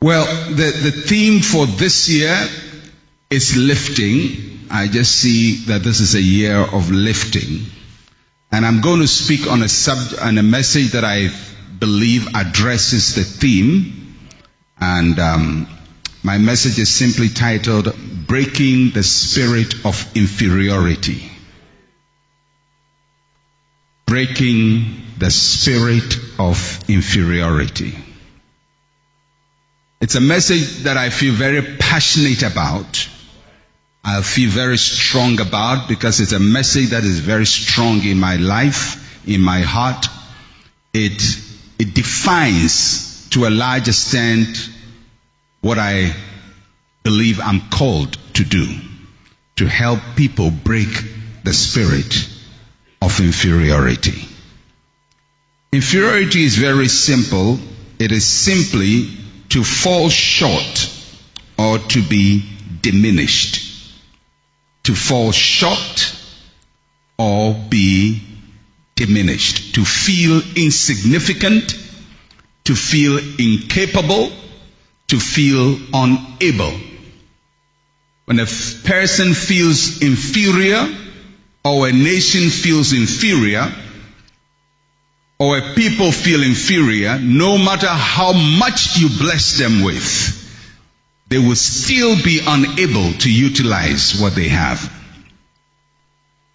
Well, the theme for this year is lifting. I just see that this is a year of lifting. And I'm going to speak on a message that I believe addresses the theme. And my message is simply titled, Breaking the Spirit of Inferiority. Breaking the Spirit of Inferiority. It's a message that I feel very passionate about. I feel very strong about because it's a message that is very strong in my life, in my heart. It defines to a large extent what I believe I'm called to do, to help people break the spirit of inferiority. Inferiority is very simple. It is simply to fall short or to be diminished. To fall short or be diminished. To feel insignificant, to feel incapable, to feel unable. When a person feels inferior, or a nation feels inferior, or a people feel inferior, no matter how much you bless them with, they will still be unable to utilize what they have.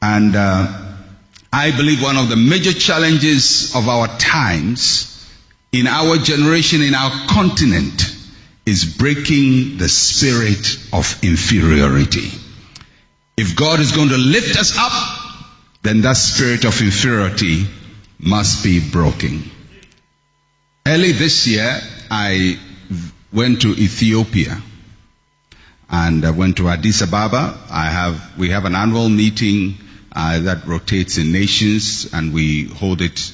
And I believe one of the major challenges of our times, in our generation, in our continent, is breaking the spirit of inferiority. If God is going to lift us up, then that spirit of inferiority must be broken. Early this year, I went to Ethiopia and I went to Addis Ababa. We have an annual meeting that rotates in nations, and we hold it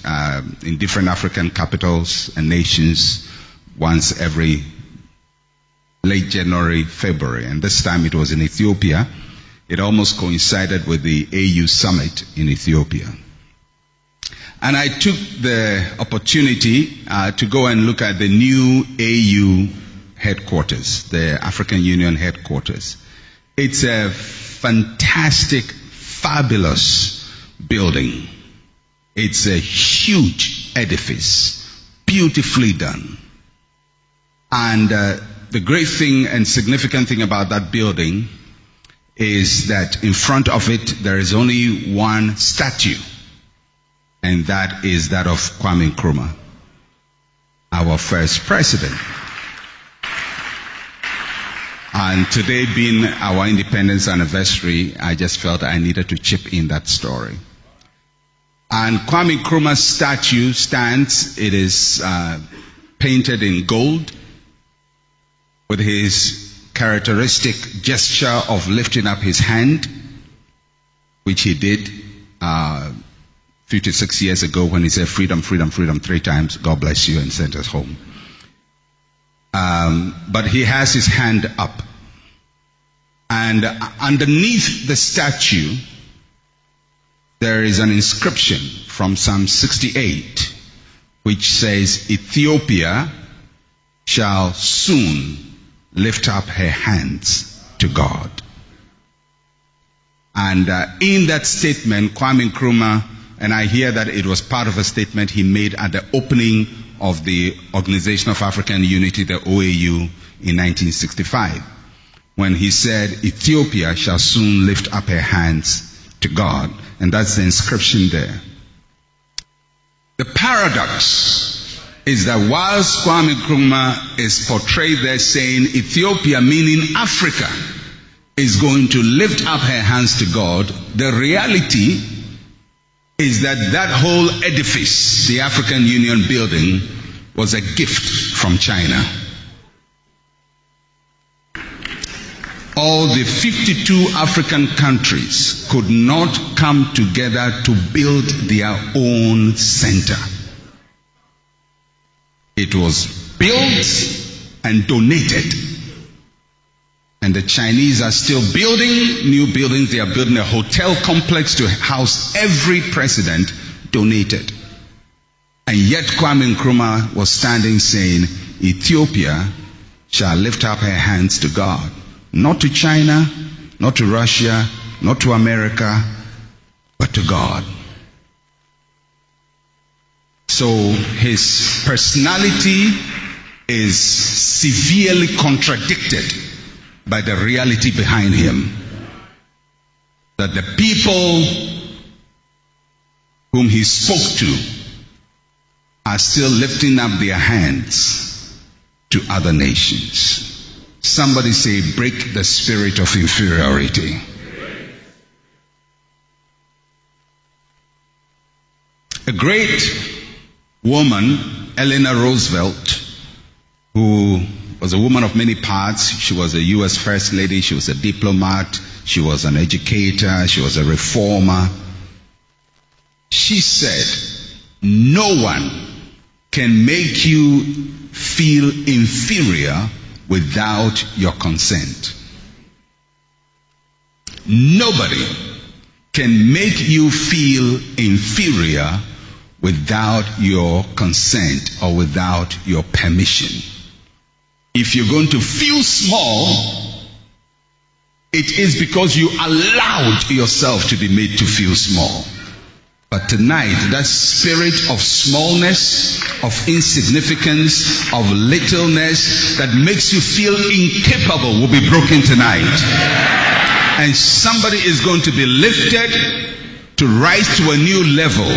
in different African capitals and nations once every late January, February. And this time it was in Ethiopia. It almost coincided with the AU summit in Ethiopia. And I took the opportunity to go and look at the new AU headquarters, the African Union headquarters. It's a fantastic, fabulous building. It's a huge edifice, beautifully done. And the great thing and significant thing about that building is that in front of it there is only one statue. And that is that of Kwame Nkrumah, our first president. And today being our independence anniversary, I just felt I needed to chip in that story. And Kwame Nkrumah's statue stands. It is painted in gold with his characteristic gesture of lifting up his hand, which he did 56 years ago when he said freedom, freedom, freedom 3 times, God bless you, and sent us home. But he has his hand up. And underneath the statue, there is an inscription from Psalm 68, which says, Ethiopia shall soon lift up her hands to God. And in that statement, Kwame Nkrumah, and I hear that it was part of a statement he made at the opening of the Organization of African Unity, the OAU, in 1965, when he said, Ethiopia shall soon lift up her hands to God. And that's the inscription there. The paradox is that whilst Kwame Nkrumah is portrayed there saying Ethiopia, meaning Africa, is going to lift up her hands to God, the reality is that that whole edifice, the African Union building, was a gift from China. All the 52 African countries could not come together to build their own center. It was built and donated. And the Chinese are still building new buildings. They are building a hotel complex to house every president donated. And yet Kwame Nkrumah was standing saying, Ethiopia shall lift up her hands to God. Not to China, not to Russia, not to America, but to God. So his personality is severely contradicted by the reality behind him. That the people whom he spoke to are still lifting up their hands to other nations. Somebody say, break the spirit of inferiority. A great woman, Eleanor Roosevelt, who was a woman of many parts. She was a U.S. First Lady, she was a diplomat, she was an educator, she was a reformer. She said, no one can make you feel inferior without your consent. Nobody can make you feel inferior without your consent or without your permission. If you're going to feel small, it is because you allowed yourself to be made to feel small. But tonight, that spirit of smallness, of insignificance, of littleness that makes you feel incapable will be broken tonight. And somebody is going to be lifted to rise to a new level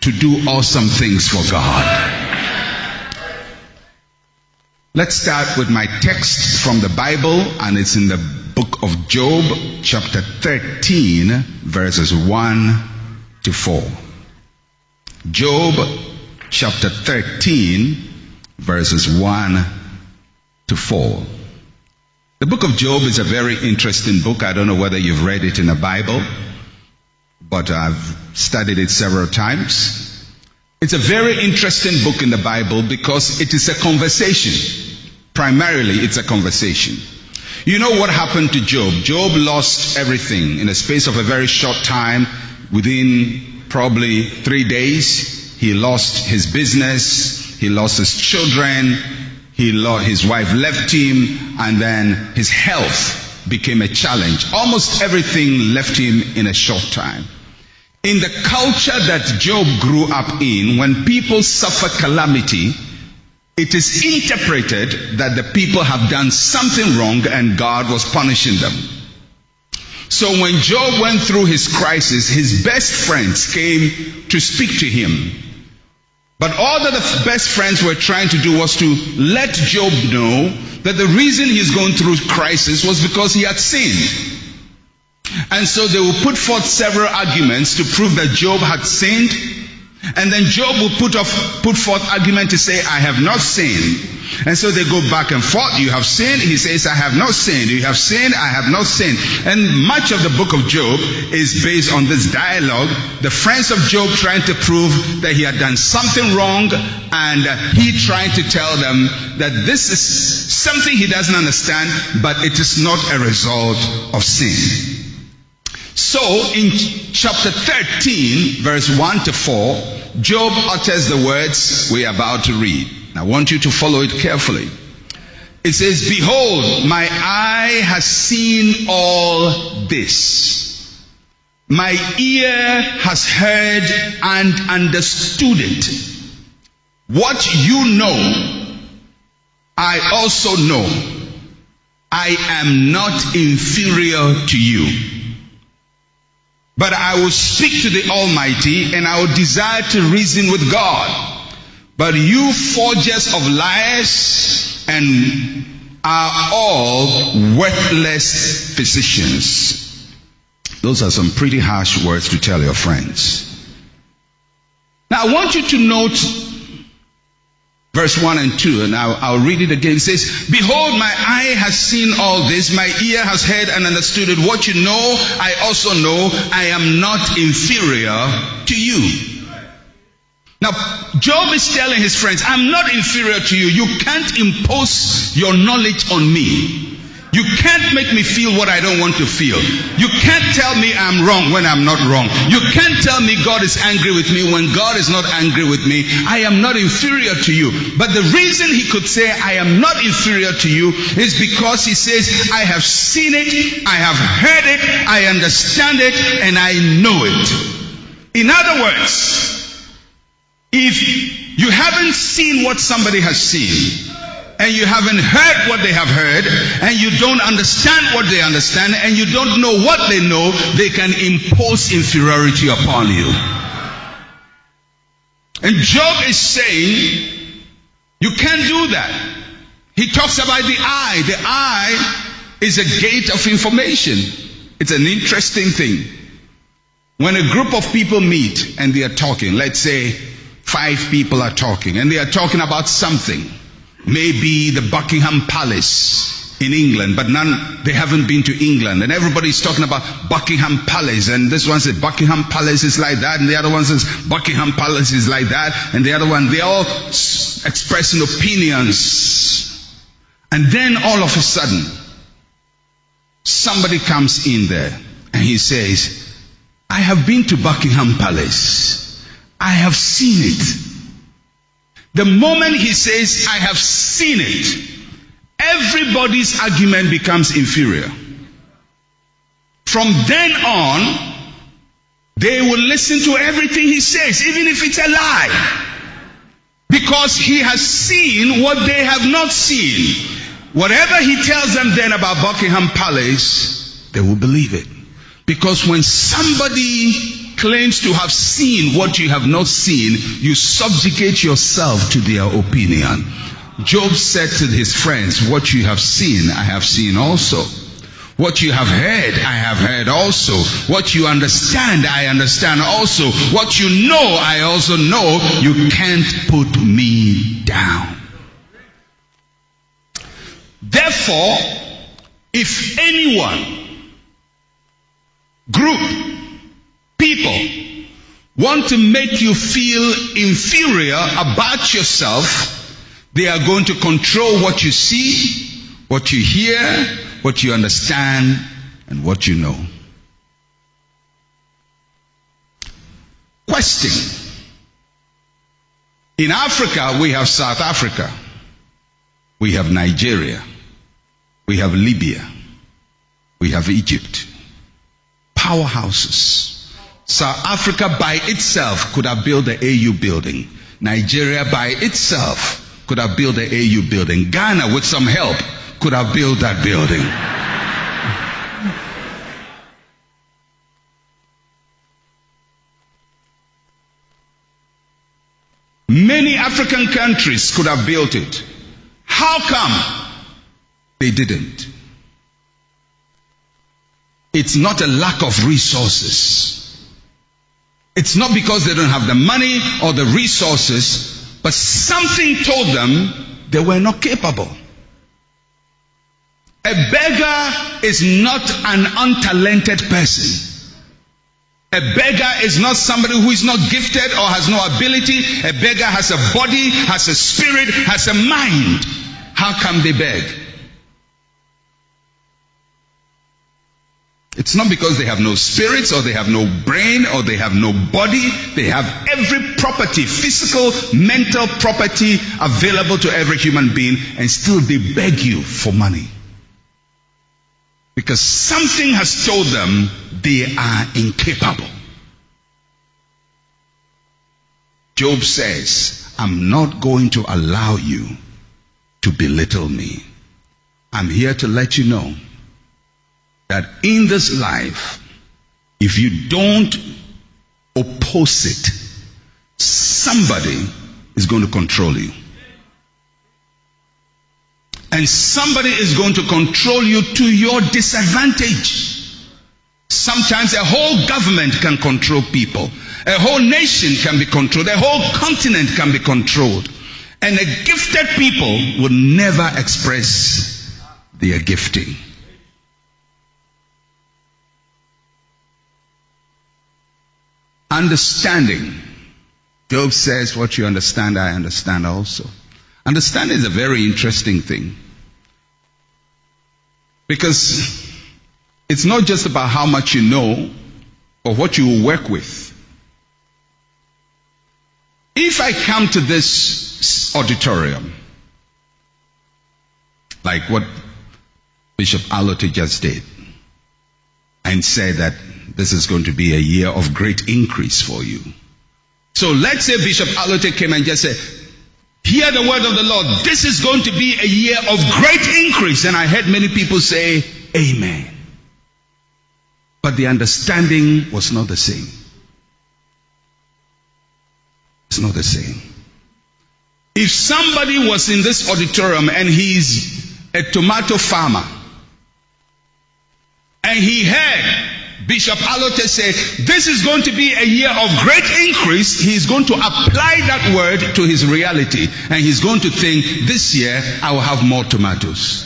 to do awesome things for God. Let's start with my text from the Bible, and it's in the book of Job, chapter 13, verses 1 to 4. Job, chapter 13, verses 1 to 4. The book of Job is a very interesting book. I don't know whether you've read it in the Bible, but I've studied it several times. It's a very interesting book in the Bible because it is a conversation. Primarily, it's a conversation. You know what happened to Job? Job lost everything in a space of a very short time. Within probably 3 days, he lost his business, he lost his children, his wife left him, and then his health became a challenge. Almost everything left him in a short time. In the culture that Job grew up in, when people suffer calamity, it is interpreted that the people have done something wrong and God was punishing them. So when Job went through his crisis, his best friends came to speak to him. But all that the best friends were trying to do was to let Job know that the reason he's going through crisis was because he had sinned. And so they will put forth several arguments to prove that Job had sinned. And then Job will put forth argument to say, I have not sinned. And so they go back and forth. You have sinned. He says, I have not sinned. You have sinned. I have not sinned. And much of the book of Job is based on this dialogue. The friends of Job trying to prove that he had done something wrong, and he trying to tell them that this is something he doesn't understand, but it is not a result of sin. So in chapter 13, verse 1 to 4, Job utters the words we are about to read. I want you to follow it carefully. It says, behold, my eye has seen all this. My ear has heard and understood it. What you know, I also know. I am not inferior to you. But I will speak to the Almighty, and I will desire to reason with God. But you forgers of liars and are all worthless physicians. Those are some pretty harsh words to tell your friends. Now I want you to note verse 1 and 2, and I'll read it again. It says, behold, my eye has seen all this, my ear has heard and understood it. What you know, I also know. I am not inferior to you. Now, Job is telling his friends, I'm not inferior to you. You can't impose your knowledge on me. You can't make me feel what I don't want to feel. You can't tell me I'm wrong when I'm not wrong. You can't tell me God is angry with me when God is not angry with me. I am not inferior to you. But the reason he could say I am not inferior to you is because he says, I have seen it, I have heard it, I understand it, and I know it. In other words, if you haven't seen what somebody has seen, and you haven't heard what they have heard, and you don't understand what they understand, and you don't know what they know, they can impose inferiority upon you. And Job is saying, you can't do that. He talks about the eye. The eye is a gate of information. It's an interesting thing. When a group of people meet and they are talking, let's say 5 people are talking, and they are talking about something. Maybe the Buckingham Palace in England, but they haven't been to England, and everybody's talking about Buckingham Palace, and this one says Buckingham Palace is like that, and the other one says Buckingham Palace is like that, and the other one, they're all expressing opinions. And then all of a sudden, somebody comes in there, and he says, I have been to Buckingham Palace. I have seen it. The moment he says, I have seen it, everybody's argument becomes inferior. From then on, they will listen to everything he says, even if it's a lie. Because he has seen what they have not seen. Whatever he tells them then about Buckingham Palace, they will believe it. Because when somebody claims to have seen what you have not seen, you subjugate yourself to their opinion. Job said to his friends, what you have seen, I have seen also. What you have heard, I have heard also. What you understand, I understand also. What you know, I also know. You can't put me down. Therefore, if anyone, group, people want to make you feel inferior about yourself, they are going to control what you see, what you hear, what you understand, and what you know. Question. In Africa, we have South Africa. We have Nigeria. We have Libya. We have Egypt. Powerhouses. South Africa by itself could have built the AU building. Nigeria by itself could have built the AU building. Ghana, with some help, could have built that building. Many African countries could have built it. How come they didn't? It's not a lack of resources. It's not because they don't have the money or the resources, but something told them they were not capable. A beggar is not an untalented person. A beggar is not somebody who is not gifted or has no ability. A beggar has a body, has a spirit, has a mind. How come they beg? It's not because they have no spirits or they have no brain or they have no body. They have every property, physical, mental property available to every human being, and still they beg you for money. Because something has told them they are incapable. Job says, I'm not going to allow you to belittle me. I'm here to let you know that in this life, if you don't oppose it, somebody is going to control you. And somebody is going to control you to your disadvantage. Sometimes a whole government can control people. A whole nation can be controlled. A whole continent can be controlled. And a gifted people will never express their gifting. Understanding. Job says, what you understand, I understand also. Understanding is a very interesting thing. Because it's not just about how much you know or what you will work with. If I come to this auditorium, like what Bishop Alote just did, and say that this is going to be a year of great increase for you. So let's say Bishop Alote came and just said, hear the word of the Lord, this is going to be a year of great increase. And I heard many people say, amen. But the understanding was not the same. It's not the same. If somebody was in this auditorium and he's a tomato farmer, and he heard Bishop Alote say, this is going to be a year of great increase, he's going to apply that word to his reality. And he's going to think, this year I will have more tomatoes.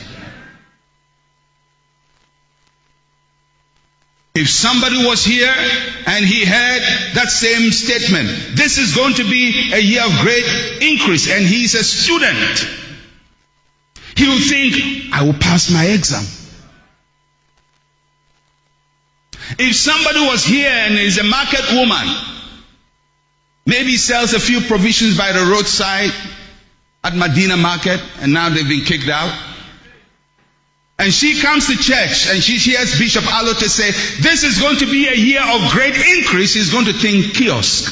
If somebody was here and he heard that same statement, this is going to be a year of great increase, and he's a student, he will think, I will pass my exam. If somebody was here and is a market woman, maybe sells a few provisions by the roadside at Medina Market, and now they've been kicked out, and she comes to church and she hears Bishop Alote say, this is going to be a year of great increase, she's going to think kiosk.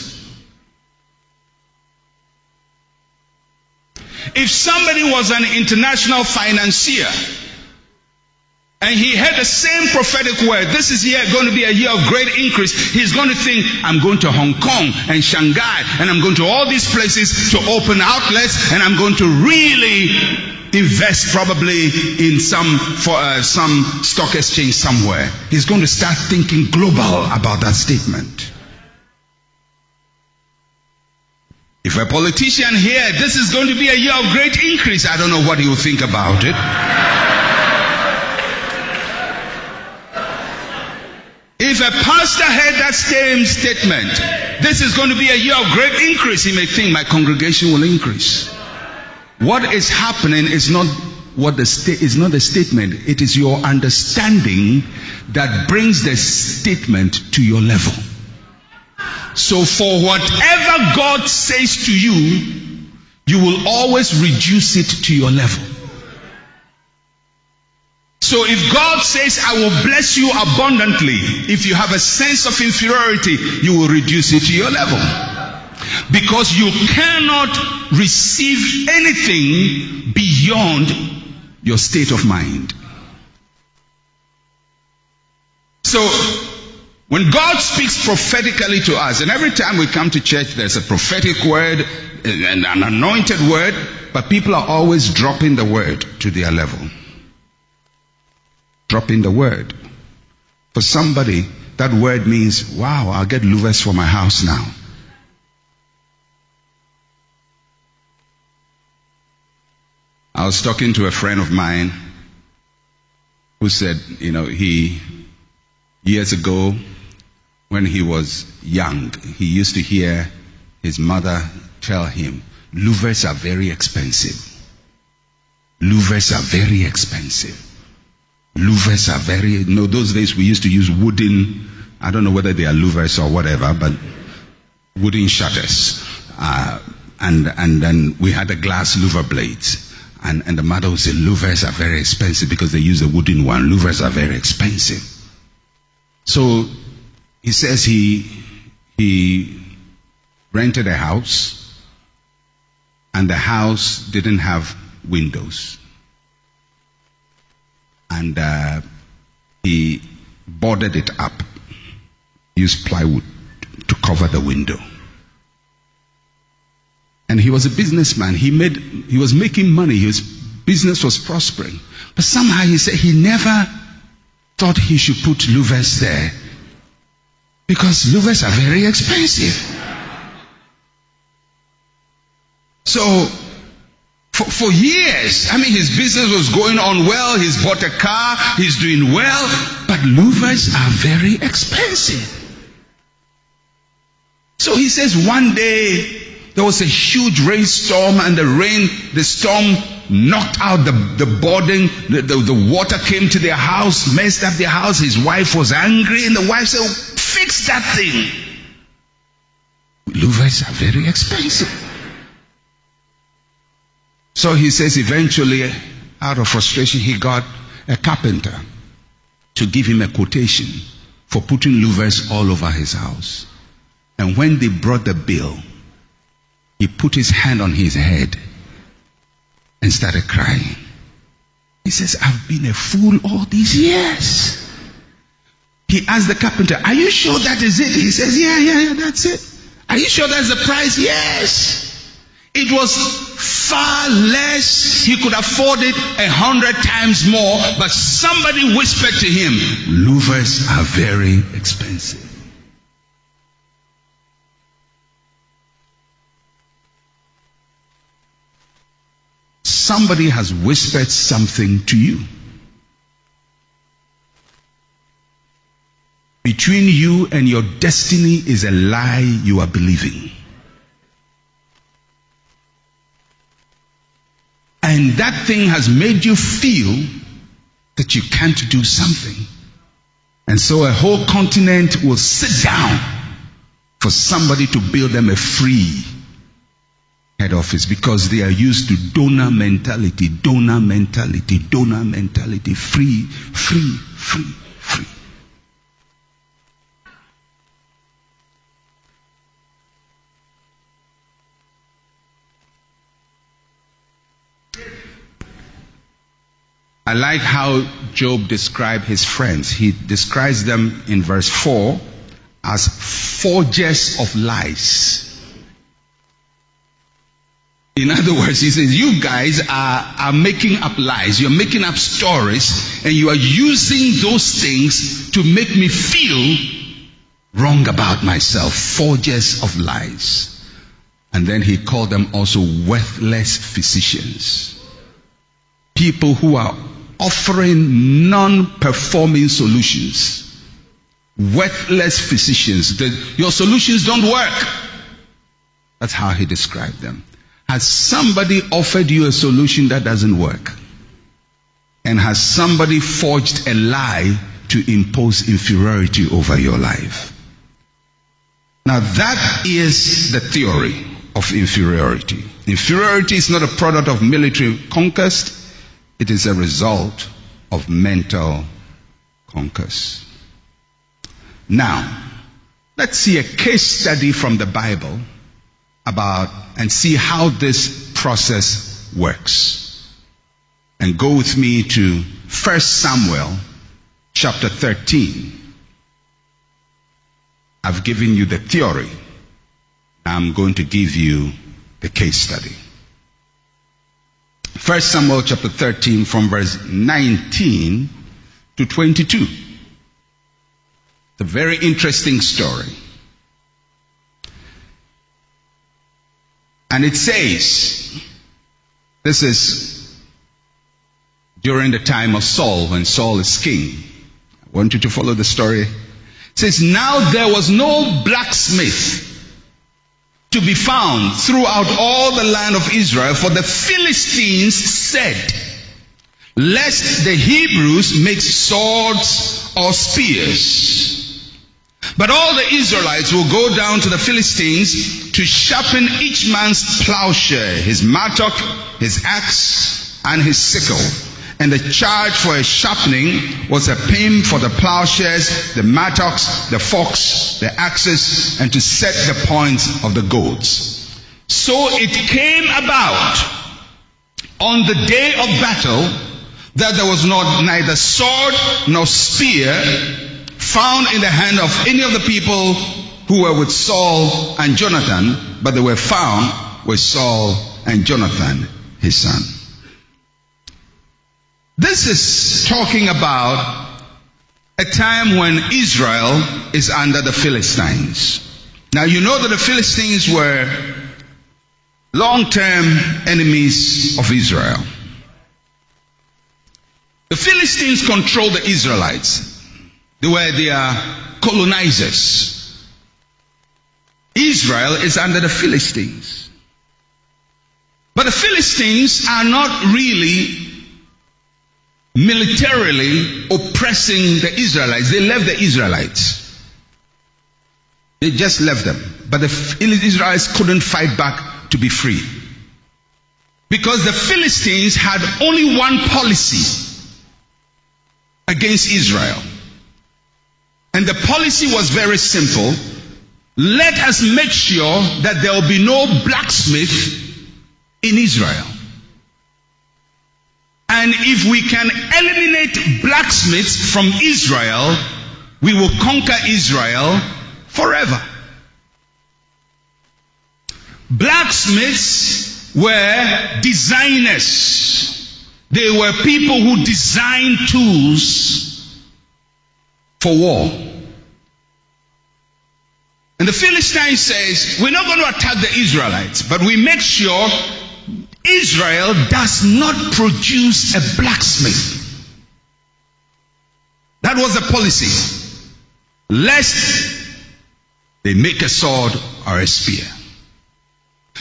If somebody was an international financier and he had the same prophetic word, this is going to be a year of great increase, he's going to think, I'm going to Hong Kong and Shanghai, and I'm going to all these places to open outlets, and I'm going to really invest probably in some stock exchange somewhere. He's going to start thinking global about that statement. If a politician here, this is going to be a year of great increase, I don't know what he will think about it. If a pastor heard that same statement, this is going to be a year of great increase, he may think my congregation will increase. What is happening is not the statement. It is your understanding that brings the statement to your level. So for whatever God says to you, you will always reduce it to your level. So if God says, I will bless you abundantly, if you have a sense of inferiority, you will reduce it to your level. Because you cannot receive anything beyond your state of mind. So, when God speaks prophetically to us, and every time we come to church, there's a prophetic word, and an anointed word, but people are always dropping the word to their level. Dropping the word. For somebody, that word means, wow, I'll get louvers for my house now. I was talking to a friend of mine who said, years ago, when he was young, he used to hear his mother tell him, louvers are very expensive. Louvers are very expensive. Louvers are very, those days we used to use wooden, I don't know whether they are louvers or whatever, but wooden shutters. And then we had the glass louver blades. And the mother would say, louvers are very expensive because they use a wooden one. Louvers are very expensive. So he says he rented a house, and the house didn't have windows. And he boarded it up, used plywood to cover the window. And he was a businessman. He was making money. His business was prospering. But somehow he said he never thought he should put louvers there, because louvers are very expensive. So for years, his business was going on well. He's bought a car. He's doing well. But louvers are very expensive. So he says one day, there was a huge rainstorm, and the storm knocked out the burden. The water came to their house, messed up their house. His wife was angry, and the wife said, fix that thing. Louvers are very expensive. So he says eventually, out of frustration, he got a carpenter to give him a quotation for putting louvers all over his house. And when they brought the bill, he put his hand on his head and started crying. He says, I've been a fool all these years. He asked the carpenter, are you sure that is it? He says, yeah, that's it. Are you sure that's the price? Yes. It was far less. He could afford it 100 times more, but somebody whispered to him, louvers are very expensive. Somebody has whispered something to you. Between you and your destiny is a lie you are believing. And that thing has made you feel that you can't do something. And so a whole continent will sit down for somebody to build them a free head office, because they are used to donor mentality, free. I like how Job described his friends. He describes them in verse 4 as forgers of lies. In other words, he says, you guys are making up lies. You're making up stories, and you are using those things to make me feel wrong about myself. Forgers of lies. And then he called them also worthless physicians. People who are offering non-performing solutions. Worthless physicians. Your solutions don't work. That's how he described them. Has somebody offered you a solution that doesn't work? And has somebody forged a lie to impose inferiority over your life? Now that is the theory of inferiority. Inferiority is not a product of military conquest. It is a result of mental conquest. Now, let's see a case study from the Bible and see how this process works. And go with me to 1 Samuel chapter 13. I've given you the theory. I'm going to give you the case study. 1 Samuel chapter 13 from verse 19 to 22. It's a very interesting story. And it says, this is during the time of Saul, when Saul is king. I want you to follow the story. It says, now there was no blacksmith to be found throughout all the land of Israel, for the Philistines said, lest the Hebrews make swords or spears. But all the Israelites will go down to the Philistines to sharpen each man's plowshare, his mattock, his axe, and his sickle. And the charge for a sharpening was a pim for the plowshares, the mattocks, the forks, the axes, and to set the points of the goads. So it came about on the day of battle that there was neither sword nor spear found in the hand of any of the people who were with Saul and Jonathan, but they were found with Saul and Jonathan, his son. This is talking about a time when Israel is under the Philistines. Now you know that the Philistines were long-term enemies of Israel. The Philistines controlled the Israelites. They were their colonizers. Israel is under the Philistines. But the Philistines are not really militarily oppressing the Israelites. They left the Israelites. They just left them. But the Israelites couldn't fight back to be free. Because the Philistines had only one policy against Israel. And the policy was very simple. Let us make sure that there will be no blacksmith in Israel. And if we can eliminate blacksmiths from Israel, we will conquer Israel forever. Blacksmiths were designers. They were people who designed tools for war. And the Philistine says, we're not going to attack the Israelites, but we make sure Israel does not produce a blacksmith. That was the policy. Lest they make a sword or a spear.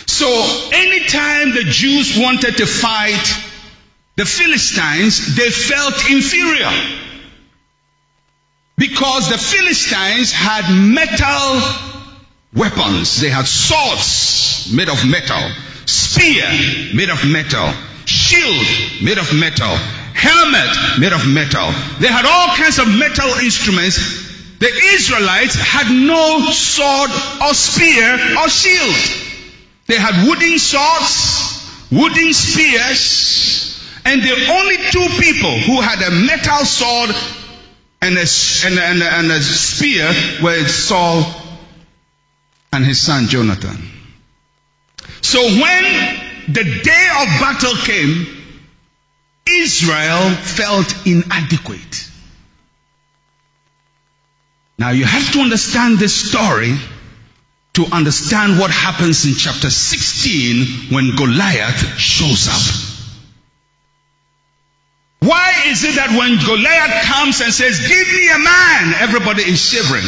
So anytime the Jews wanted to fight the Philistines, they felt inferior. Because the Philistines had metal weapons. They had swords made of metal, spear made of metal, shield made of metal, helmet made of metal. They had all kinds of metal instruments. The Israelites had no sword or spear or shield. They had wooden swords, wooden spears, and the only two people who had a metal sword and a spear were Saul and his son Jonathan. So when the day of battle came, Israel felt inadequate. Now you have to understand this story to understand what happens in chapter 16 when Goliath shows up. Why is it that when Goliath comes and says, give me a man, everybody is shivering?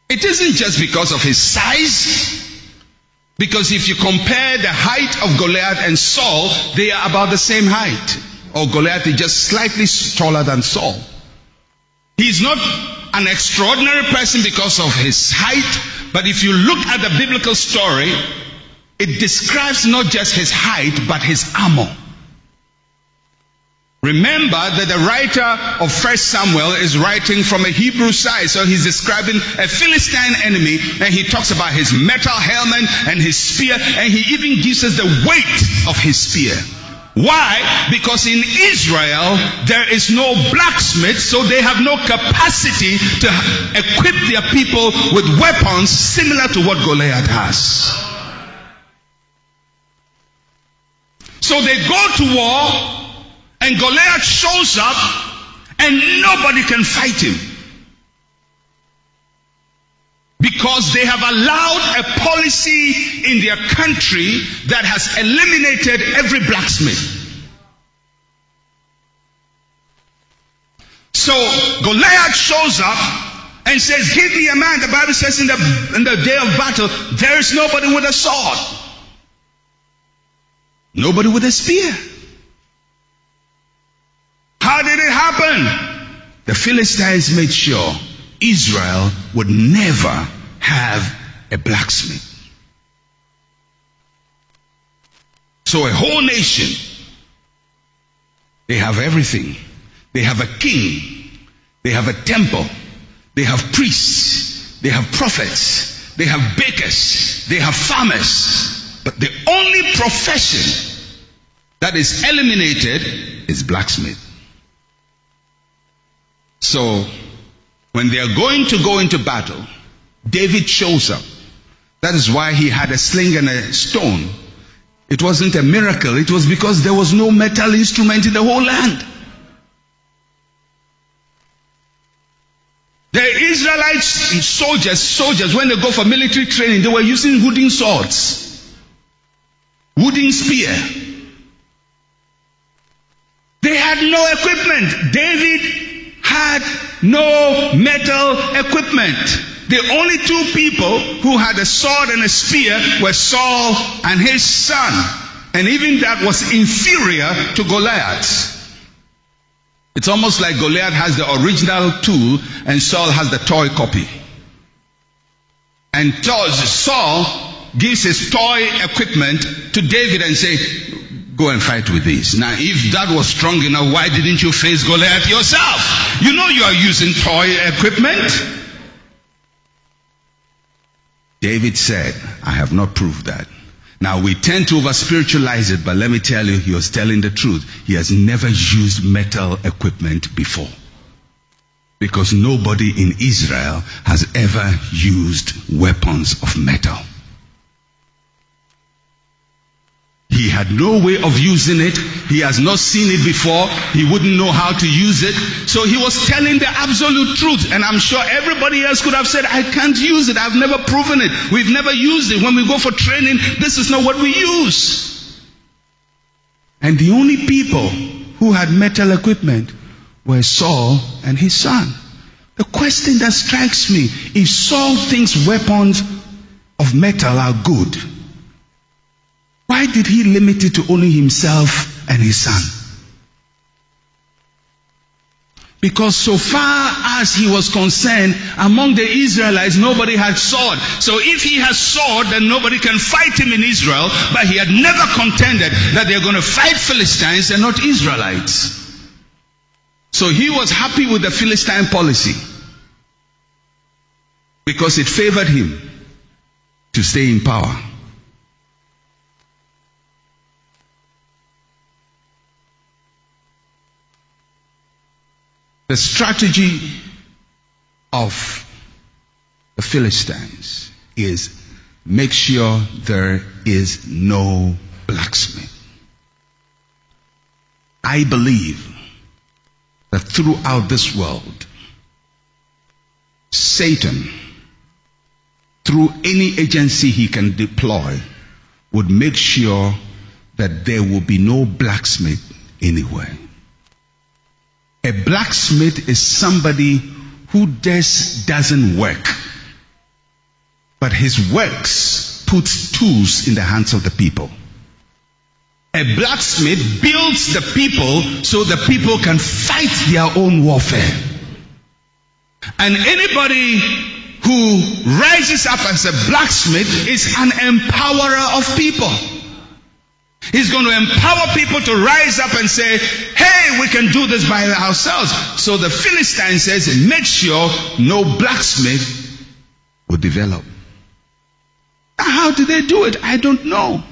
It isn't just because of his size. Because if you compare the height of Goliath and Saul, they are about the same height. Or Goliath is just slightly taller than Saul. He's not an extraordinary person because of his height, but if you look at the biblical story, it describes not just his height, but his armor. Remember that the writer of 1 Samuel is writing from a Hebrew side, so he's describing a Philistine enemy, and he talks about his metal helmet and his spear, and he even gives us the weight of his spear. Why? Because in Israel there is no blacksmith, so they have no capacity to equip their people with weapons similar to what Goliath has. So they go to war, and Goliath shows up, and nobody can fight him. Because they have allowed a policy in their country that has eliminated every blacksmith. So Goliath shows up and says, give me a man. The Bible says in the day of battle, there is nobody with a sword. Nobody with a spear. How did it happen? The Philistines made sure Israel would never have a blacksmith. So a whole nation, they have everything. They have a king. They have a temple. They have priests. They have prophets. They have bakers. They have farmers. But the only profession that is eliminated is blacksmith. So, when they are going to go into battle, David shows up. That is why he had a sling and a stone. It wasn't a miracle. It was because there was no metal instrument in the whole land. The Israelite soldiers, when they go for military training, they were using wooden swords, wooden spear. They had no equipment. David had no metal equipment. The only two people who had a sword and a spear were Saul and his son. And even that was inferior to Goliath. It's almost like Goliath has the original tool and Saul has the toy copy. And Saul gives his toy equipment to David and say, go and fight with this. Now, if that was strong enough, why didn't you face Goliath yourself? You know you are using toy equipment. David said, I have not proved that. Now, we tend to over-spiritualize it, but let me tell you, he was telling the truth. He has never used metal equipment before. Because nobody in Israel has ever used weapons of metal. He had no way of using it. He has not seen it before. He wouldn't know how to use it. So he was telling the absolute truth. And I'm sure everybody else could have said, I can't use it. I've never proven it. We've never used it. When we go for training, this is not what we use. And the only people who had metal equipment were Saul and his son. The question that strikes me, if Saul thinks weapons of metal are good, why did he limit it to only himself and his son? Because so far as he was concerned, among the Israelites, nobody had sword. So if he has sword, then nobody can fight him in Israel. But he had never contended that they're going to fight Philistines and not Israelites. So he was happy with the Philistine policy. Because it favored him to stay in power. The strategy of the Philistines is make sure there is no blacksmith. I believe that throughout this world, Satan, through any agency he can deploy, would make sure that there will be no blacksmith anywhere. A blacksmith is somebody who just doesn't work, but his works puts tools in the hands of the people. A blacksmith builds the people so the people can fight their own warfare. And anybody who rises up as a blacksmith is an empowerer of people. He's going to empower people to rise up and say, hey, we can do this by ourselves. So the Philistine says, make sure no blacksmith will develop. How did they do it? I don't know.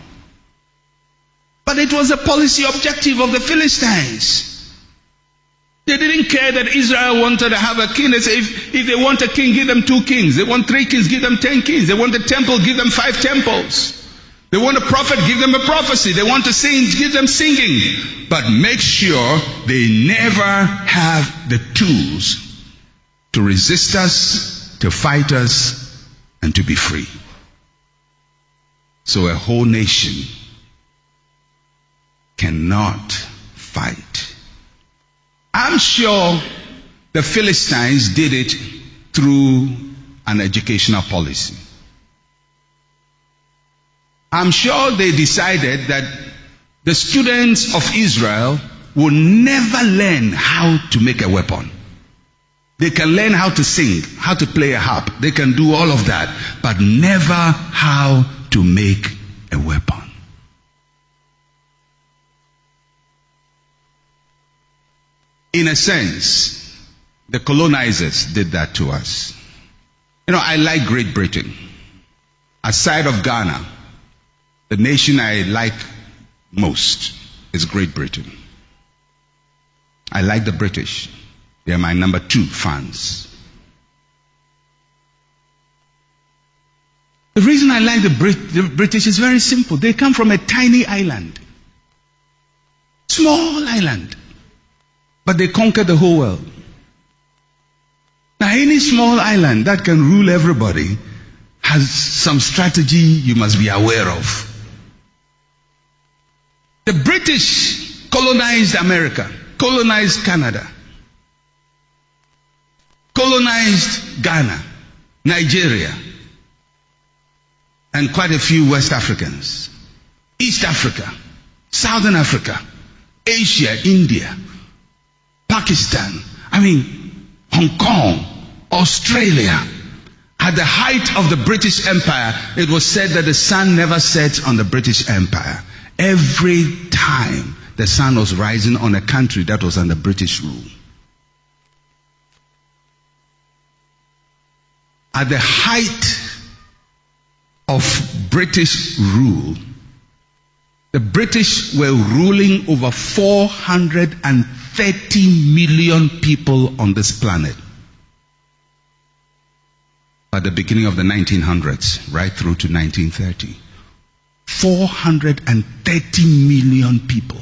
But it was a policy objective of the Philistines. They didn't care that Israel wanted to have a king. They said, if they want a king, give them 2 kings. They want 3 kings, give them 10 kings. They want a temple, give them 5 temples. They want a prophet, give them a prophecy. They want to sing, give them singing. But make sure they never have the tools to resist us, to fight us, and to be free. So a whole nation cannot fight. I'm sure the Philistines did it through an educational policy. I'm sure they decided that the students of Israel will never learn how to make a weapon. They can learn how to sing, how to play a harp. They can do all of that, but never how to make a weapon. In a sense, the colonizers did that to us. You know, I like Great Britain. Aside of Ghana, the nation I like most is Great Britain. I like the British. They are my number 2 fans. The reason I like the British is very simple. They come from a tiny island. Small island. But they conquered the whole world. Now, any small island that can rule everybody has some strategy you must be aware of. The British colonized America, colonized Canada, colonized Ghana. Nigeria, and quite a few West Africans, East Africa, Southern Africa, Asia, India, Pakistan, Hong Kong, Australia. At the height of the British Empire, it was said that the sun never sets on the British Empire. Every time the sun was rising on a country that was under British rule. At the height of British rule, the British were ruling over 430 million people on this planet. At the beginning of the 1900s, right through to 1930. 430 million people.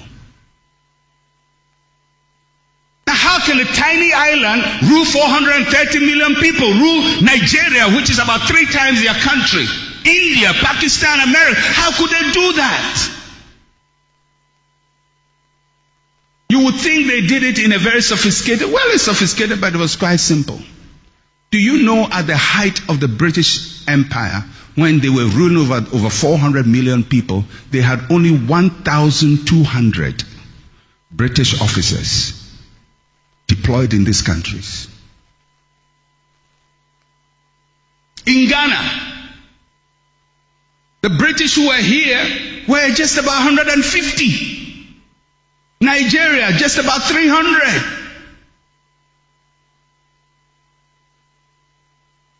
Now how can a tiny island rule 430 million people? Rule Nigeria, which is about 3 times their country. India, Pakistan, America. How could they do that? You would think they did it in a very sophisticated, it's sophisticated, but it was quite simple. Do you know at the height of the British Empire, when they were ruling over 400 million people, they had only 1,200 British officers deployed in these countries. In Ghana, the British who were here were just about 150. Nigeria, just about 300.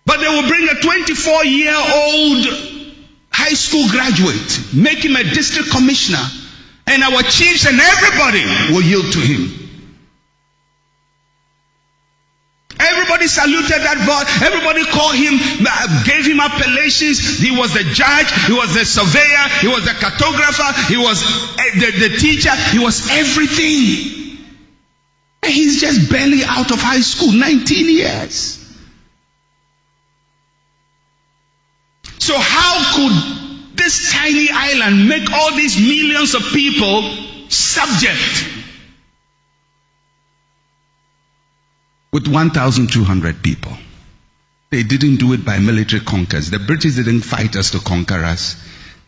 But they will bring a 24-year-old high school graduate, make him a district commissioner, and our chiefs and everybody will yield to him. Everybody saluted that boy. Everybody called him, gave him appellations. He was the judge, he was the surveyor, he was the cartographer, he was the teacher, he was everything. And he's just barely out of high school, 19 years. So how could this tiny island make all these millions of people subject? With 1,200 people. They didn't do it by military conquest. The British didn't fight us to conquer us.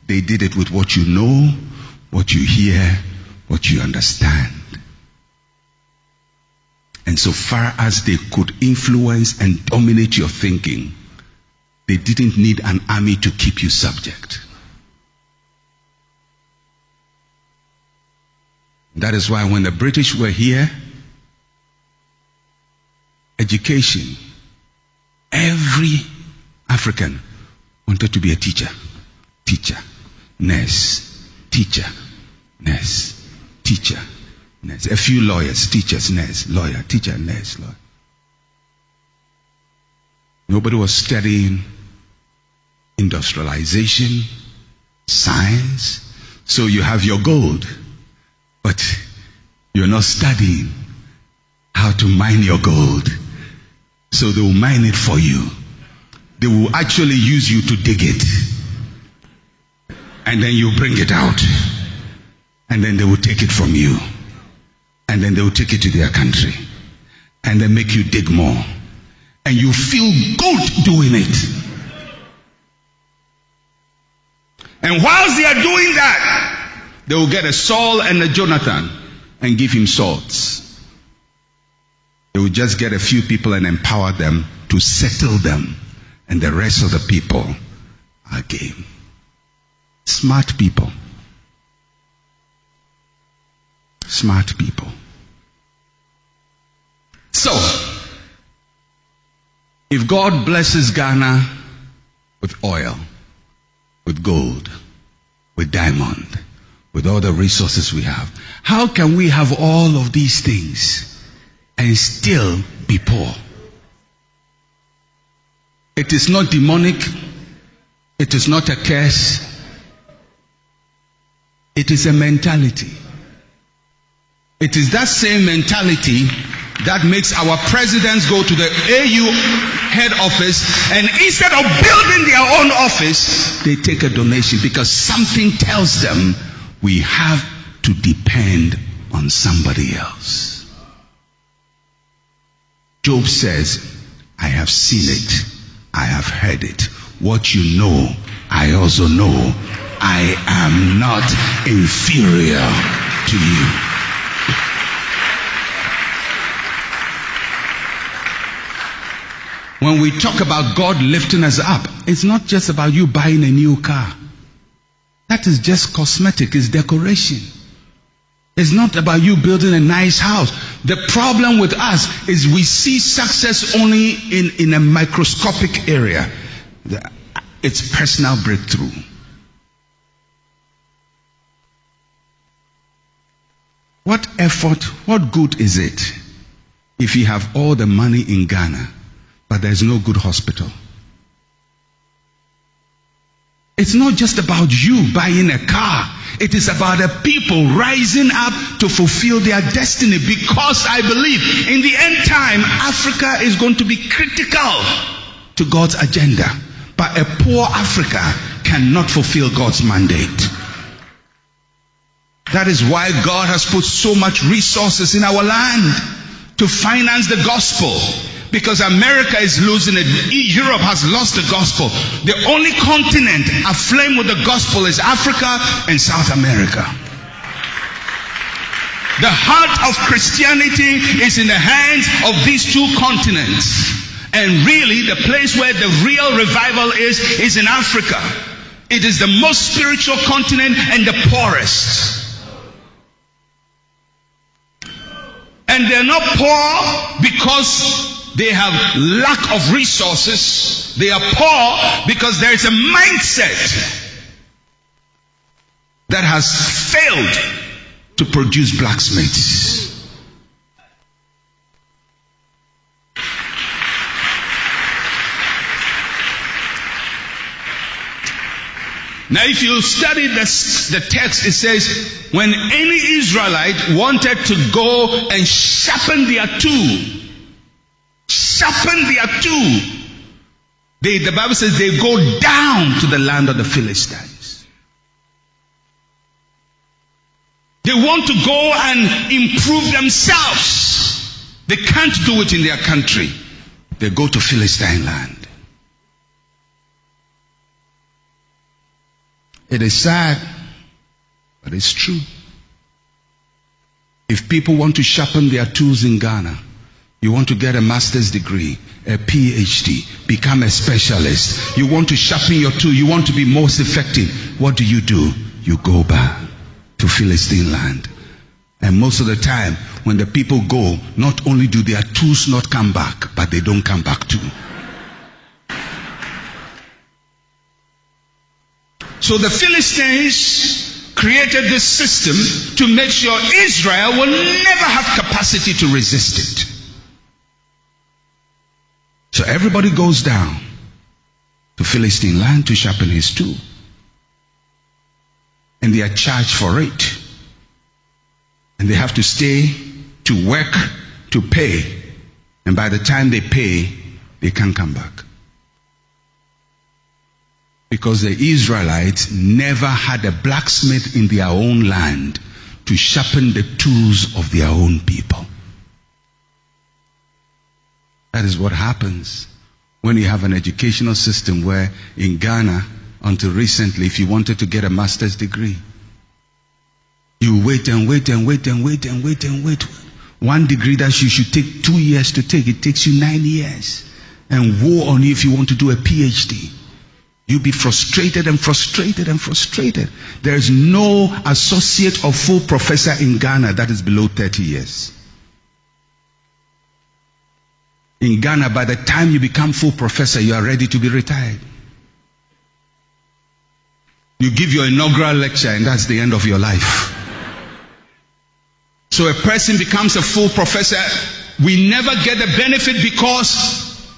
They did it with what you know, what you hear, what you understand. And so far as they could influence and dominate your thinking, they didn't need an army to keep you subject. That is why when the British were here, education, every African wanted to be a teacher, nurse, teacher, nurse, teacher, nurse. A few lawyers, teachers, nurse, lawyer, teacher, nurse, lawyer. Nobody was studying industrialization, science. So you have your gold, but you're not studying how to mine your gold. So they will mine it for you. They will actually use you to dig it. And then you bring it out. And then they will take it from you. And then they will take it to their country. And then make you dig more. And you feel good doing it. And whilst they are doing that, they will get a Saul and a Jonathan and give him swords. They will just get a few people and empower them to settle them. And the rest of the people are game. Smart people. Smart people. So, if God blesses Ghana with oil, with gold, with diamond, with all the resources we have, how can we have all of these things and still be poor? It is not demonic. It is not a curse. It is a mentality. It is that same mentality that makes our presidents go to the AU head office, and instead of building their own office, they take a donation because something tells them we have to depend on somebody else. Job says, I have seen it, I have heard it. What you know, I also know. I am not inferior to you. When we talk about God lifting us up, it's not just about you buying a new car. That is just cosmetic, it's decoration. It's not about you building a nice house. The problem with us is we see success only in a microscopic area. It's personal breakthrough. What effort, what good is it if you have all the money in Ghana, but there's no good hospital? It's not just about you buying a car. It is about the people rising up to fulfill their destiny, because I believe in the end time, Africa is going to be critical to God's agenda. But a poor Africa cannot fulfill God's mandate. That is why God has put so much resources in our land to finance the gospel. Because America is losing it. Europe has lost the gospel. The only continent aflame with the gospel is Africa and South America. The heart of Christianity is in the hands of these two continents. And really, the place where the real revival is in Africa. It is the most spiritual continent and the poorest. And they're not poor because they have lack of resources. They are poor because there is a mindset that has failed to produce blacksmiths. Now if you study the text, it says, when any Israelite wanted to go and sharpen their tool, the Bible says they go down to the land of the Philistines. They want to go and improve themselves. They can't do it in their country. They go to Philistine land. It is sad, but it's true. If people want to sharpen their tools in Ghana, you want to get a master's degree, a PhD, become a specialist. You want to sharpen your tool. You want to be most effective. What do? You go back to Philistine land. And most of the time, when the people go, not only do their tools not come back, but they don't come back too. So the Philistines created this system to make sure Israel will never have capacity to resist it. So everybody goes down to Philistine land to sharpen his tool. And they are charged for it. And they have to stay, to work, to pay. And by the time they pay, they can't come back. Because the Israelites never had a blacksmith in their own land to sharpen the tools of their own people. That is what happens when you have an educational system where in Ghana, until recently, if you wanted to get a master's degree, you wait and wait and wait and wait and wait and wait. One degree that you should take 2 years to take, it takes you 9 years. And woe on you if you want to do a PhD. You'll be frustrated and frustrated and frustrated. There is no associate or full professor in Ghana that is below 30 years. In Ghana, by the time you become full professor, you are ready to be retired. You give your inaugural lecture and that's the end of your life. So a person becomes a full professor. We never get the benefit because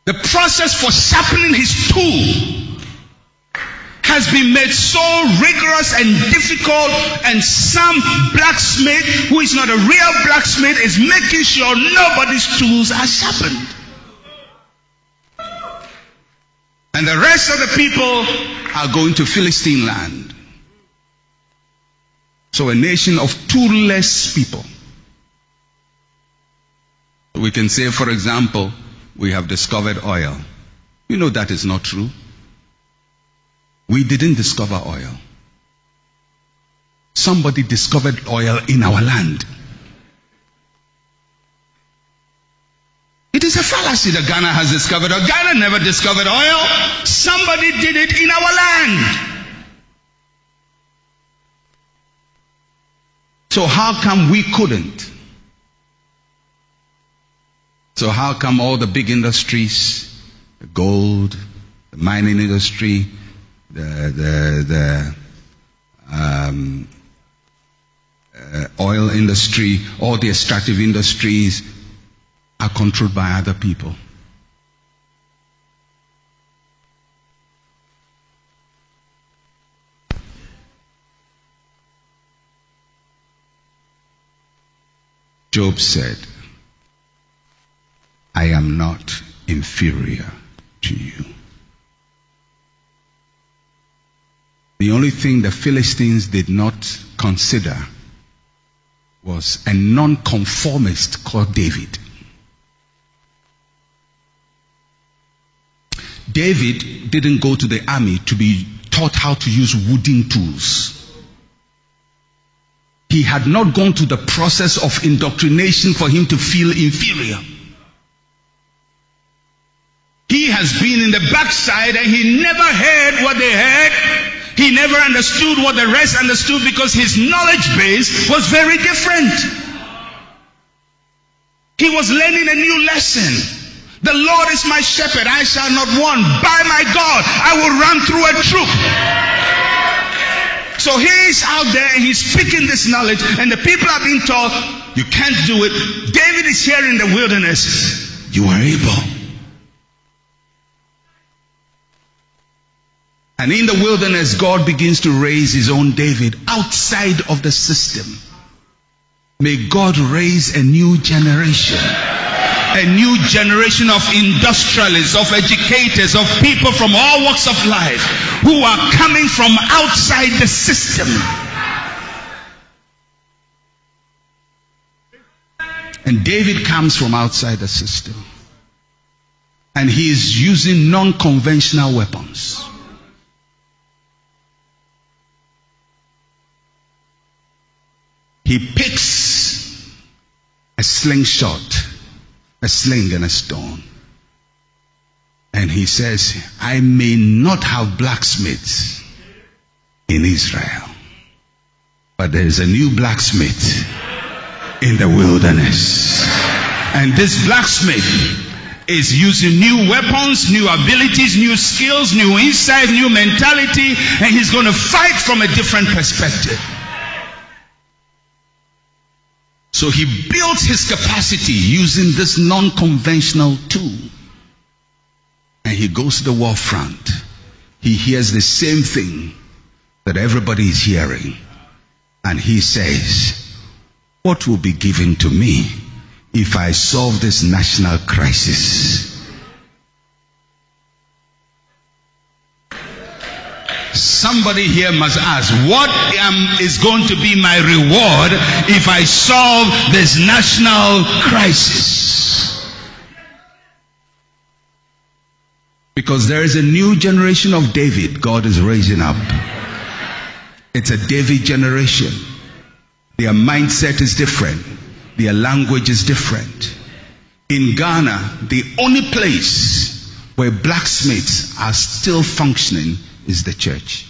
the process for sharpening his tool has been made so rigorous and difficult, and some blacksmith who is not a real blacksmith is making sure nobody's tools are sharpened. And the rest of the people are going to Philistine land. So a nation of toolless people. We can say, for example, we have discovered oil. You know that is not true. We didn't discover oil. Somebody discovered oil in our land. It is a fallacy that Ghana has discovered oil. Ghana never discovered oil. Somebody did it in our land. So how come we couldn't? So how come all the big industries, the gold, the mining industry, the oil industry, all the extractive industries are controlled by other people? Job said, I am not inferior to you. The only thing the Philistines did not consider was a nonconformist called David. David didn't go to the army to be taught how to use wooden tools. He had not gone through the process of indoctrination for him to feel inferior. He has been in the backside and he never heard what they heard. He never understood what the rest understood because his knowledge base was very different. He was learning a new lesson. The Lord is my shepherd, I shall not want. By my God, I will run through a troop. So he is out there and he's speaking this knowledge, and the people are being told, you can't do it. David is here in the wilderness. You are able. And in the wilderness, God begins to raise his own David outside of the system. May God raise a new generation. A new generation of industrialists, of educators, of people from all walks of life who are coming from outside the system. And David comes from outside the system. And he is using non-conventional weapons. He picks a slingshot, a sling and a stone. And he says, I may not have blacksmiths in Israel, but there is a new blacksmith in the wilderness. And this blacksmith is using new weapons, new abilities, new skills, new insight, new mentality, and he's going to fight from a different perspective. So he builds his capacity using this non-conventional tool. And he goes to the war front. He hears the same thing that everybody is hearing. And he says, what will be given to me if I solve this national crisis? Somebody here must ask, what is going to be my reward if I solve this national crisis? Because there is a new generation of David God is raising up. It's a David generation. Their mindset is different. Their language is different. In Ghana, the only place where blacksmiths are still functioning is the church.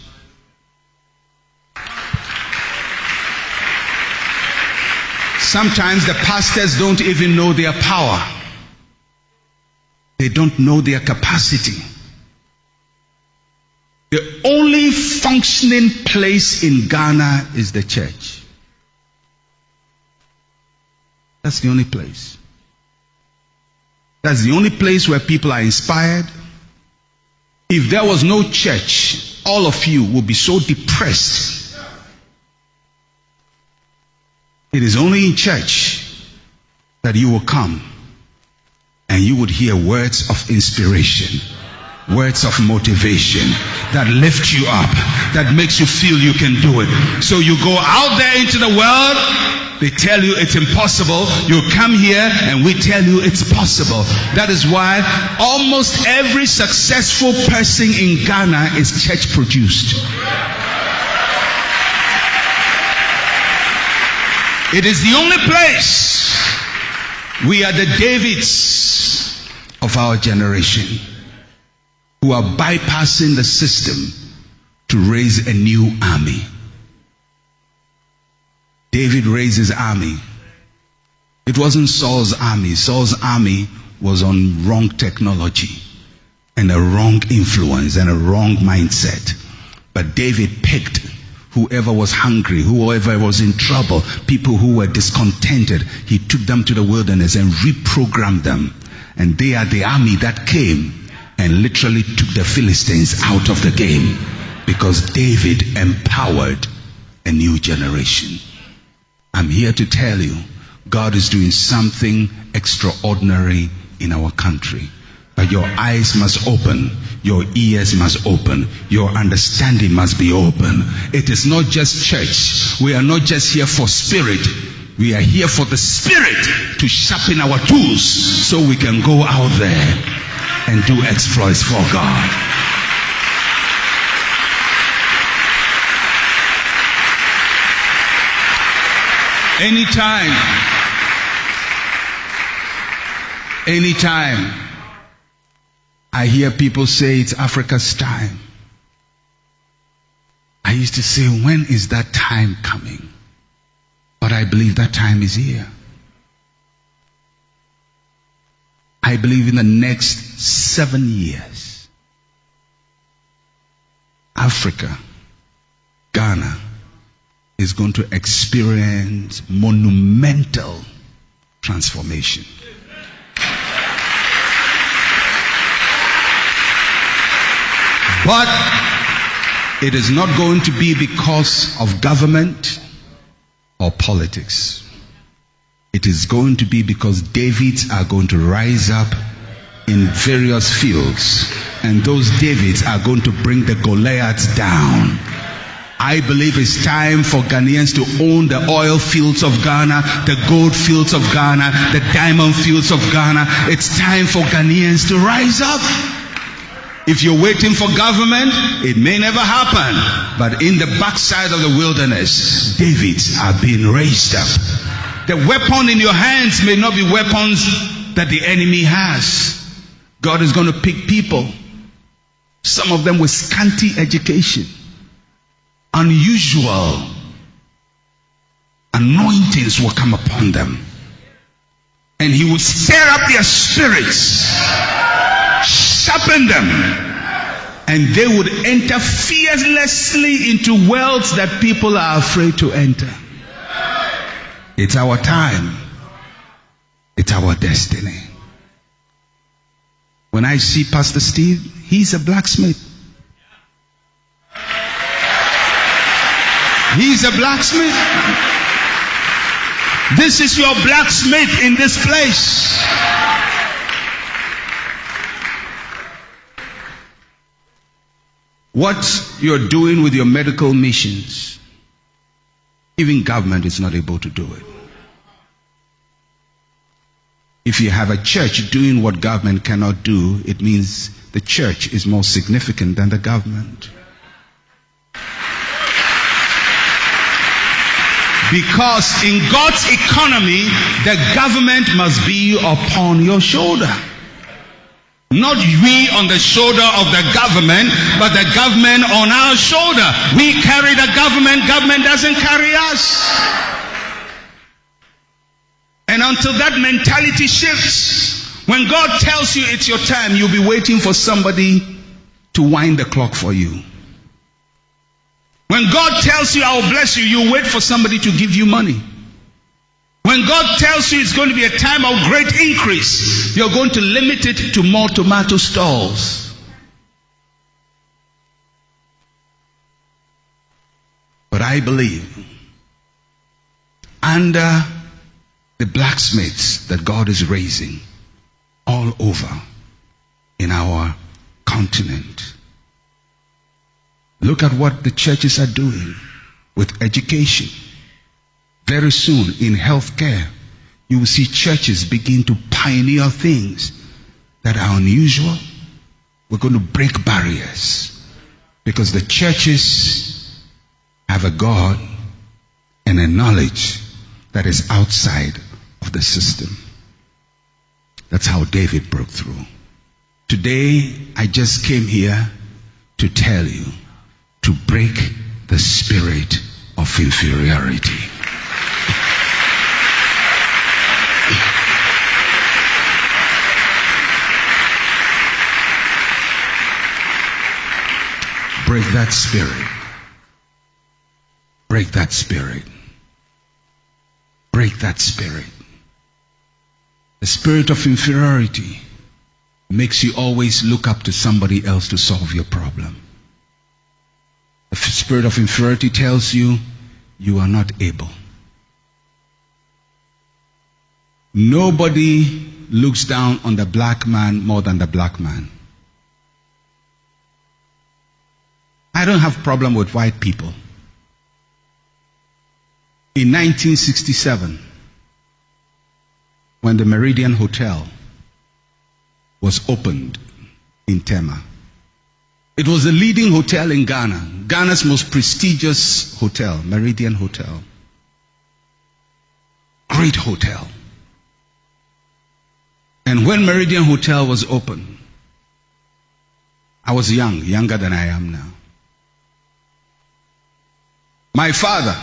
Sometimes the pastors don't even know their power. They don't know their capacity. The only functioning place in Ghana is the church. That's the only place. That's the only place where people are inspired. If there was no church, all of you would be so depressed. It is only in church that you will come and you would hear words of inspiration, words of motivation that lift you up, that makes you feel you can do it. So you go out there into the world they tell you it's impossible. You come here and we tell you it's possible. That is why almost every successful person in Ghana is church produced. It is the only place. We are the Davids of our generation who are bypassing the system to raise a new army. David raised his army. It wasn't Saul's army. Saul's army was on wrong technology and a wrong influence and a wrong mindset. But David picked whoever was hungry, whoever was in trouble, people who were discontented. He took them to the wilderness and reprogrammed them. And they are the army that came and literally took the Philistines out of the game, because David empowered a new generation. I'm here to tell you, God is doing something extraordinary in our country. But your eyes must open, your ears must open, your understanding must be open. It is not just church. We are not just here for spirit. We are here for the spirit to sharpen our tools so we can go out there and do exploits for God. Anytime I hear people say it's Africa's time, I used to say, when is that time coming? But I believe that time is here. I believe in the next 7 years, Africa, Ghana, is going to experience monumental transformation. But it is not going to be because of government or politics. It is going to be because Davids are going to rise up in various fields, and those Davids are going to bring the Goliaths down. I believe it's time for Ghanaians to own the oil fields of Ghana, the gold fields of Ghana, the diamond fields of Ghana. It's time for Ghanaians to rise up. If you're waiting for government, it may never happen. But in the backside of the wilderness, Davids are being raised up. The weapon in your hands may not be weapons that the enemy has. God is going to pick people, some of them with scanty education, unusual anointings will come upon them, and he will stir up their spirits, sharpen them, and they would enter fearlessly into worlds that people are afraid to enter. It's our time. It's our destiny. When I see Pastor Steve, he's a blacksmith. He's a blacksmith. This is your blacksmith in this place. What you're doing with your medical missions, even government is not able to do it. If you have a church doing what government cannot do, it means the church is more significant than the government. Because in God's economy, the government must be upon your shoulder. Not we on the shoulder of the government, but the government on our shoulder. We carry the government, government doesn't carry us. And until that mentality shifts, when God tells you it's your time, you'll be waiting for somebody to wind the clock for you. When God tells you, I will bless you, you wait for somebody to give you money. When God tells you it's going to be a time of great increase, you're going to limit it to more tomato stalls. But I believe under the blacksmiths that God is raising all over in our continent. Look at what the churches are doing with education. Very soon in healthcare, you will see churches begin to pioneer things that are unusual. We're going to break barriers because the churches have a God and a knowledge that is outside of the system. That's how David broke through. Today, I just came here to tell you to break the spirit of inferiority. Break that spirit. Break that spirit. Break that spirit. The spirit of inferiority makes you always look up to somebody else to solve your problem. The spirit of inferiority tells you you are not able. Nobody looks down on the black man more than the black man. I don't have a problem with white people. In 1967, when the Meridian Hotel was opened in Tema, it was the leading hotel in Ghana, Ghana's most prestigious hotel, Meridian Hotel. Great hotel. And when Meridian Hotel was opened, I was young, younger than I am now. My father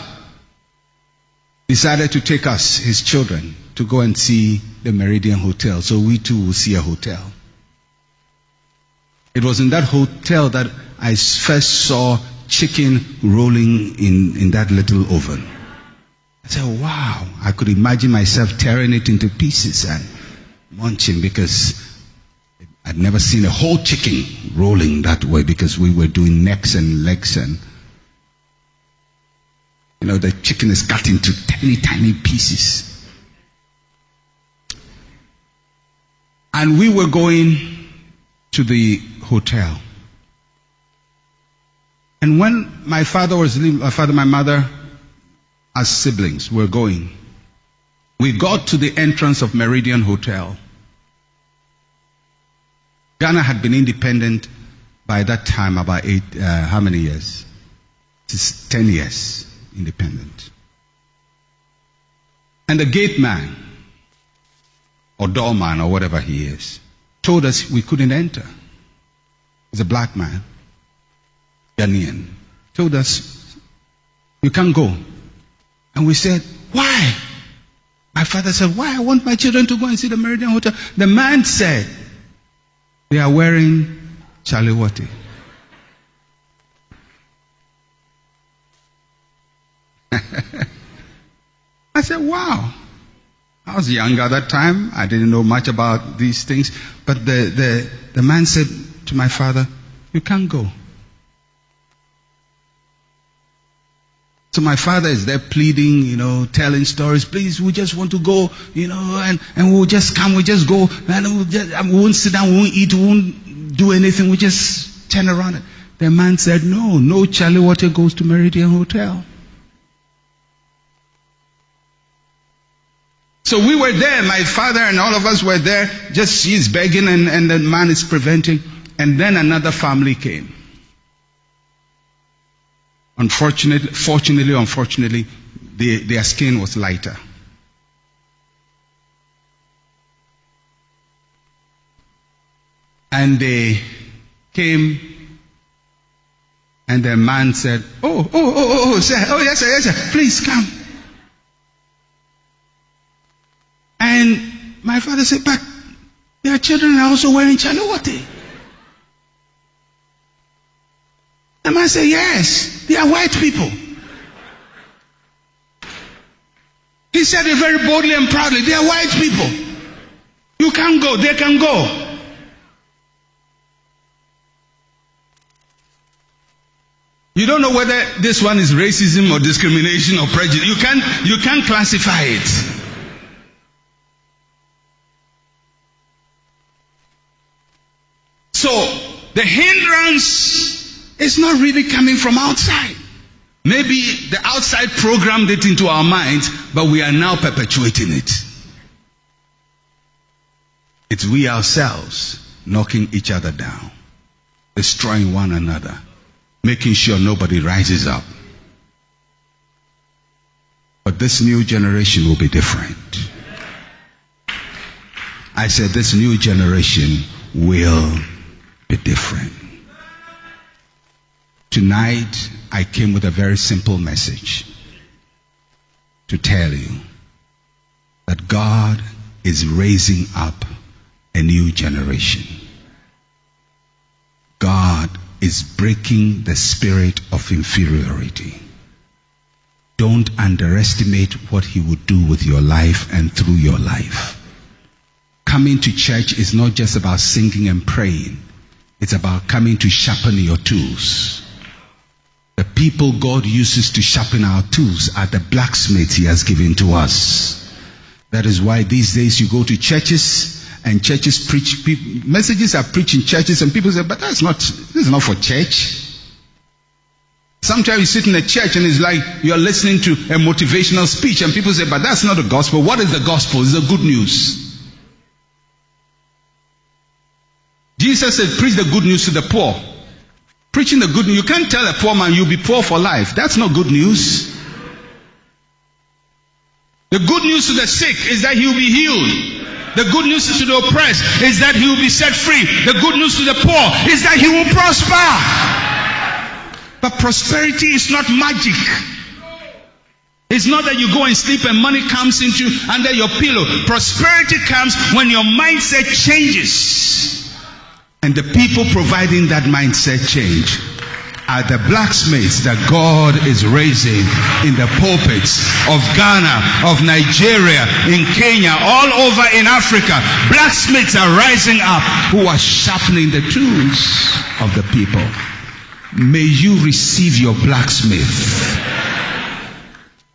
decided to take us, his children, to go and see the Meridian Hotel, so we too will see a hotel. It was in that hotel that I first saw chicken rolling in that little oven. I said, wow, I could imagine myself tearing it into pieces and munching, because I'd never seen a whole chicken rolling that way, because we were doing necks and legs, and the chicken is cut into tiny, tiny pieces. And we were going to the hotel. And when my father was leaving, my mother, as siblings, were going, we got to the entrance of Meridian Hotel. Ghana had been independent by that time about how many years? It's 10 years independent. And the gate man, or doorman, or whatever he is, told us we couldn't enter. He's a black man, Ghanaian. Told us, you can't go. And we said, why? My father said, why? I want my children to go and see the Meridian Hotel. The man said, they are wearing chaliwati. I said, wow. I was young at that time. I didn't know much about these things. But the man said to my father, you can't go. So my father is there pleading, telling stories. Please, we just want to go, and we'll just come, we'll just go, and we won't sit down, we won't eat, we won't do anything, we just turn around. The man said, no Charlie Water goes to Meridian Hotel. So we were there, my father and all of us were there, just she's begging and the man is preventing. And then another family came. Unfortunately, their skin was lighter. And they came, and the man said, sir, yes sir, please come. And my father said, but their children are also wearing chalawati. The man said, yes, they are white people. He said it very boldly and proudly, they are white people. You can't go, they can go. You don't know whether this one is racism or discrimination or prejudice. You can't classify it. So the hindrance is not really coming from outside. Maybe the outside programmed it into our minds, but we are now perpetuating it. It's we ourselves knocking each other down, destroying one another, making sure nobody rises up. But this new generation will be different. I said this new generation will be different. Tonight, I came with a very simple message to tell you that God is raising up a new generation. God is breaking the spirit of inferiority. Don't underestimate what He will do with your life and through your life. Coming to church is not just about singing and praying. It's about coming to sharpen your tools. The people God uses to sharpen our tools are the blacksmiths He has given to us. That is why these days you go to churches and churches preach, messages are preached in churches and people say, but this is not for church. Sometimes you sit in a church and it's like you're listening to a motivational speech and people say, but that's not the gospel. What is the gospel? It's the good news. Jesus said, preach the good news to the poor. Preaching the good news. You can't tell a poor man you'll be poor for life. That's not good news. The good news to the sick is that he will be healed. The good news to the oppressed is that he will be set free. The good news to the poor is that he will prosper. But prosperity is not magic. It's not that you go and sleep and money comes into under your pillow. Prosperity comes when your mindset changes. And the people providing that mindset change are the blacksmiths that God is raising in the pulpits of Ghana, of Nigeria, in Kenya, all over in Africa. Blacksmiths are rising up who are sharpening the tools of the people. May you receive your blacksmith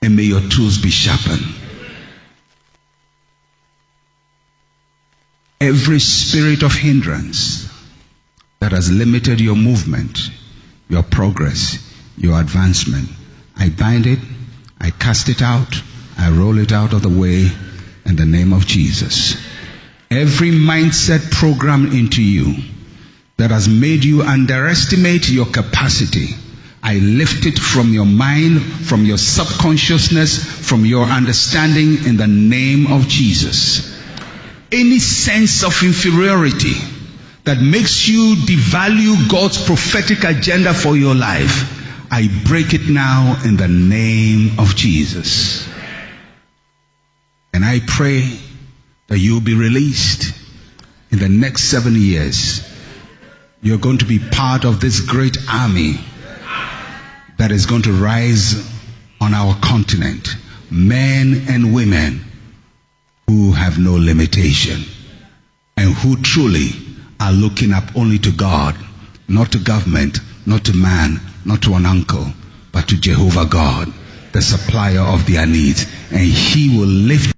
and may your tools be sharpened. Every spirit of hindrance that has limited your movement, your progress, your advancement, I bind it, I cast it out, I roll it out of the way in the name of Jesus. Every mindset program into you that has made you underestimate your capacity, I lift it from your mind, from your subconsciousness, from your understanding in the name of Jesus. Any sense of inferiority that makes you devalue God's prophetic agenda for your life, I break it now in the name of Jesus. And I pray that you will be released in the next 7 years. You're going to be part of this great army that is going to rise on our continent. Men and women who have no limitation and who truly are looking up only to God, not to government, not to man, not to an uncle, but to Jehovah God, the supplier of their needs. And He will lift